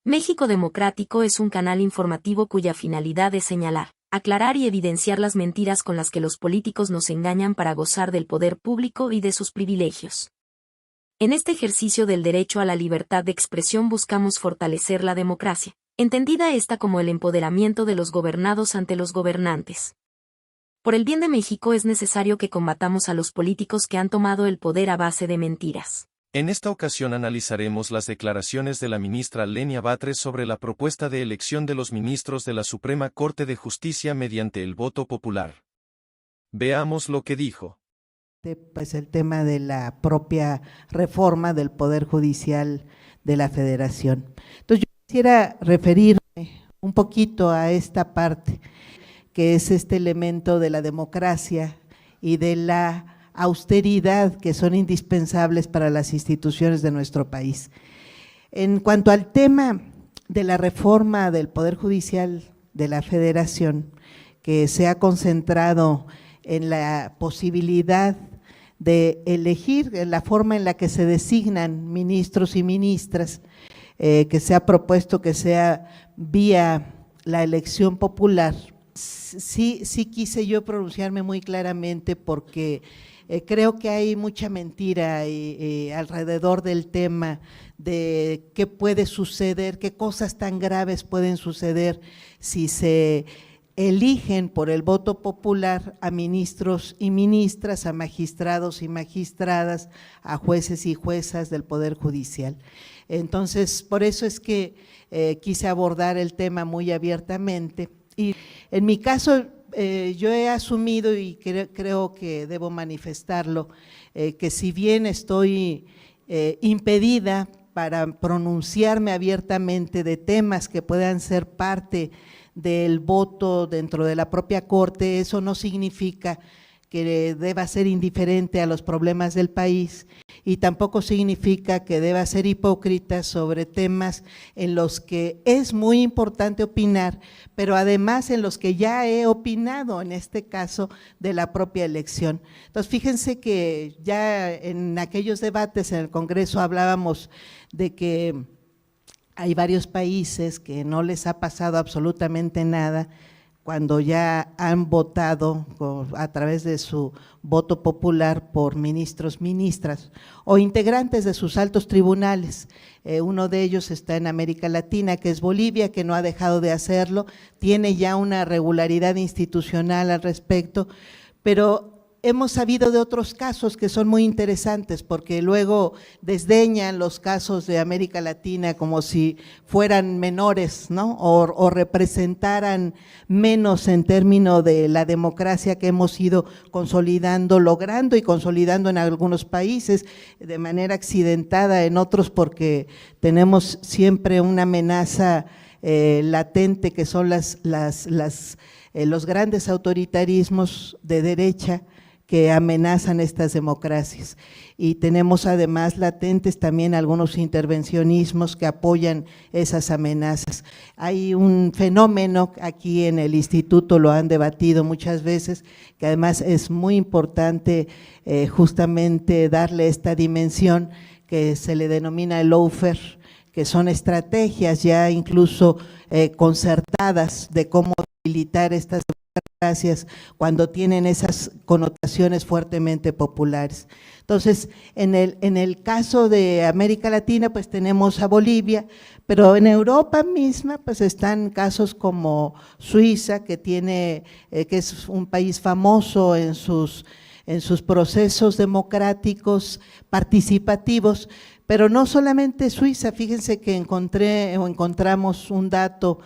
México Democrático es un canal informativo cuya finalidad es señalar, aclarar y evidenciar las mentiras con las que los políticos nos engañan para gozar del poder público y de sus privilegios. En este ejercicio del derecho a la libertad de expresión buscamos fortalecer la democracia, entendida esta como el empoderamiento de los gobernados ante los gobernantes. Por el bien de México es necesario que combatamos a los políticos que han tomado el poder a base de mentiras. En esta ocasión analizaremos las declaraciones de la ministra Lenia Batres sobre la propuesta de elección de los ministros de la Suprema Corte de Justicia mediante el voto popular. Veamos lo que dijo. Pues el tema de la propia reforma del Poder Judicial de la Federación. Entonces yo quisiera referirme un poquito a esta parte, que es este elemento de la democracia y de la austeridad que son indispensables para las instituciones de nuestro país. En cuanto al tema de la reforma del Poder Judicial de la Federación, que se ha concentrado en la posibilidad de elegir la forma en la que se designan ministros y ministras, que se ha propuesto que sea vía la elección popular. Sí quise yo pronunciarme muy claramente porque creo que hay mucha mentira alrededor del tema de qué puede suceder, qué cosas tan graves pueden suceder si se eligen por el voto popular a ministros y ministras, a magistrados y magistradas, a jueces y juezas del Poder Judicial. Entonces, por eso es que quise abordar el tema muy abiertamente. Y en mi caso, yo he asumido y creo que debo manifestarlo, que si bien estoy impedida para pronunciarme abiertamente de temas que puedan ser parte del voto dentro de la propia Corte, eso no significa que deba ser indiferente a los problemas del país y tampoco significa que deba ser hipócrita sobre temas en los que es muy importante opinar, pero además en los que ya he opinado, en este caso de la propia elección. Entonces, fíjense que ya en aquellos debates en el Congreso hablábamos de que hay varios países que no les ha pasado absolutamente nada cuando ya han votado a través de su voto popular por ministros, ministras o integrantes de sus altos tribunales. Uno de ellos está en América Latina, que es Bolivia, que no ha dejado de hacerlo, tiene ya una regularidad institucional al respecto, pero hemos sabido de otros casos que son muy interesantes porque luego desdeñan los casos de América Latina como si fueran menores, ¿no? O representaran menos en términos de la democracia que hemos ido consolidando, logrando y consolidando en algunos países de manera accidentada, en otros porque tenemos siempre una amenaza latente que son los grandes autoritarismos de derecha que amenazan estas democracias, y tenemos además latentes también algunos intervencionismos que apoyan esas amenazas. Hay un fenómeno aquí en el instituto, lo han debatido muchas veces, que además es muy importante justamente darle esta dimensión que se le denomina el lawfare, que son estrategias ya incluso concertadas de cómo debilitar estas democracias cuando tienen esas connotaciones fuertemente populares. Entonces, en el caso de América Latina, pues tenemos a Bolivia, pero en Europa misma, pues están casos como Suiza, que es un país famoso en sus procesos democráticos participativos, pero no solamente Suiza. Fíjense que encontramos un dato,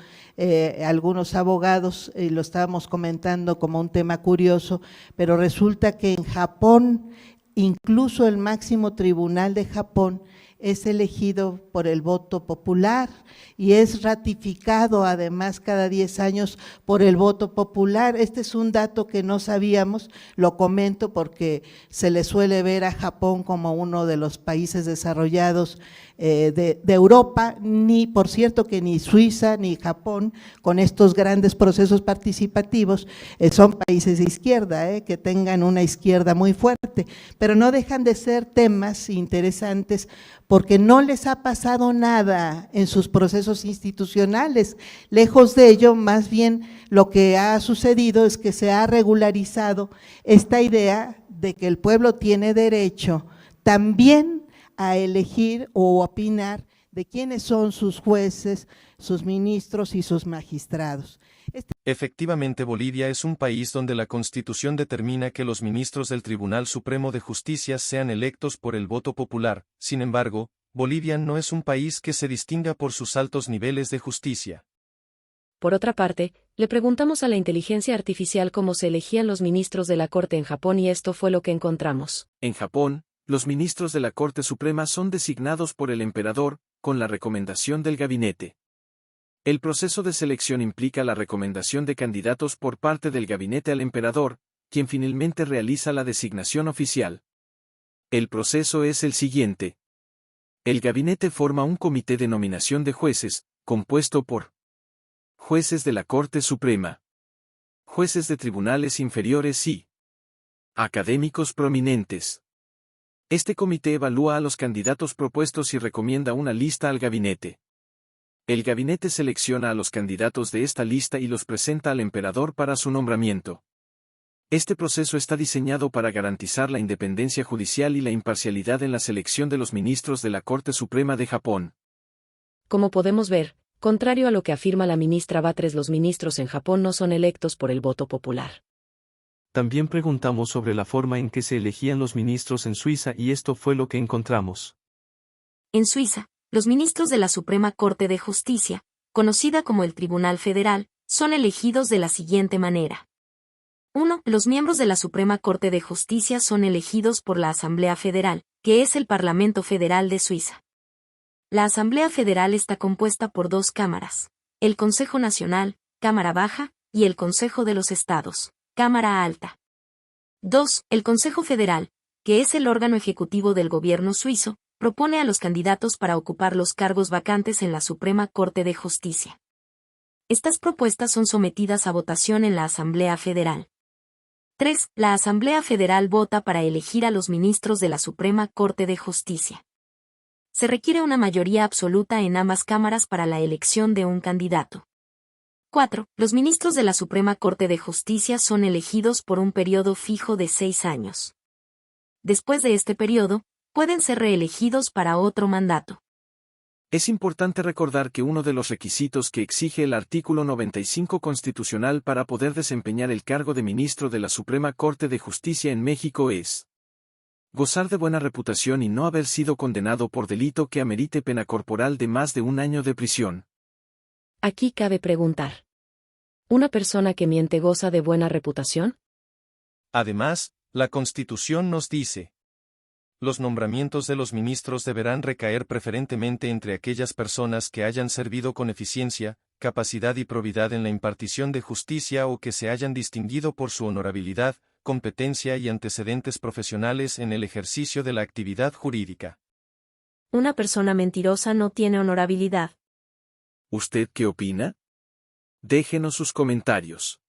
algunos abogados, lo estábamos comentando como un tema curioso, pero resulta que en Japón, incluso el máximo tribunal de Japón es elegido por el voto popular y es ratificado además cada 10 años por el voto popular. Este es un dato que no sabíamos, lo comento porque se le suele ver a Japón como uno de los países desarrollados de Europa, ni, por cierto, que ni Suiza ni Japón, con estos grandes procesos participativos, son países de izquierda, que tengan una izquierda muy fuerte, pero no dejan de ser temas interesantes porque no les ha pasado nada en sus procesos institucionales. Lejos de ello, más bien lo que ha sucedido es que se ha regularizado esta idea de que el pueblo tiene derecho también a elegir o opinar de quiénes son sus jueces, sus ministros y sus magistrados. Efectivamente, Bolivia es un país donde la Constitución determina que los ministros del Tribunal Supremo de Justicia sean electos por el voto popular. Sin embargo, Bolivia no es un país que se distinga por sus altos niveles de justicia. Por otra parte, le preguntamos a la inteligencia artificial cómo se elegían los ministros de la Corte en Japón y esto fue lo que encontramos. En Japón, los ministros de la Corte Suprema son designados por el emperador, con la recomendación del gabinete. El proceso de selección implica la recomendación de candidatos por parte del gabinete al emperador, quien finalmente realiza la designación oficial. El proceso es el siguiente. El gabinete forma un comité de nominación de jueces, compuesto por jueces de la Corte Suprema, jueces de tribunales inferiores y académicos prominentes. Este comité evalúa a los candidatos propuestos y recomienda una lista al gabinete. El gabinete selecciona a los candidatos de esta lista y los presenta al emperador para su nombramiento. Este proceso está diseñado para garantizar la independencia judicial y la imparcialidad en la selección de los ministros de la Corte Suprema de Japón. Como podemos ver, contrario a lo que afirma la ministra Batres, los ministros en Japón no son electos por el voto popular. También preguntamos sobre la forma en que se elegían los ministros en Suiza y esto fue lo que encontramos. En Suiza, los ministros de la Suprema Corte de Justicia, conocida como el Tribunal Federal, son elegidos de la siguiente manera. 1. Los miembros de la Suprema Corte de Justicia son elegidos por la Asamblea Federal, que es el Parlamento Federal de Suiza. La Asamblea Federal está compuesta por dos cámaras, el Consejo Nacional, Cámara Baja, y el Consejo de los Estados, Cámara Alta. 2. El Consejo Federal, que es el órgano ejecutivo del gobierno suizo, propone a los candidatos para ocupar los cargos vacantes en la Suprema Corte de Justicia. Estas propuestas son sometidas a votación en la Asamblea Federal. 3. La Asamblea Federal vota para elegir a los ministros de la Suprema Corte de Justicia. Se requiere una mayoría absoluta en ambas cámaras para la elección de un candidato. 4. Los ministros de la Suprema Corte de Justicia son elegidos por un periodo fijo de 6 años. Después de este periodo, pueden ser reelegidos para otro mandato. Es importante recordar que uno de los requisitos que exige el artículo 95 constitucional para poder desempeñar el cargo de ministro de la Suprema Corte de Justicia en México es gozar de buena reputación y no haber sido condenado por delito que amerite pena corporal de más de 1 año de prisión. Aquí cabe preguntar: ¿una persona que miente goza de buena reputación? Además, la Constitución nos dice: los nombramientos de los ministros deberán recaer preferentemente entre aquellas personas que hayan servido con eficiencia, capacidad y probidad en la impartición de justicia o que se hayan distinguido por su honorabilidad, competencia y antecedentes profesionales en el ejercicio de la actividad jurídica. Una persona mentirosa no tiene honorabilidad. ¿Usted qué opina? Déjenos sus comentarios.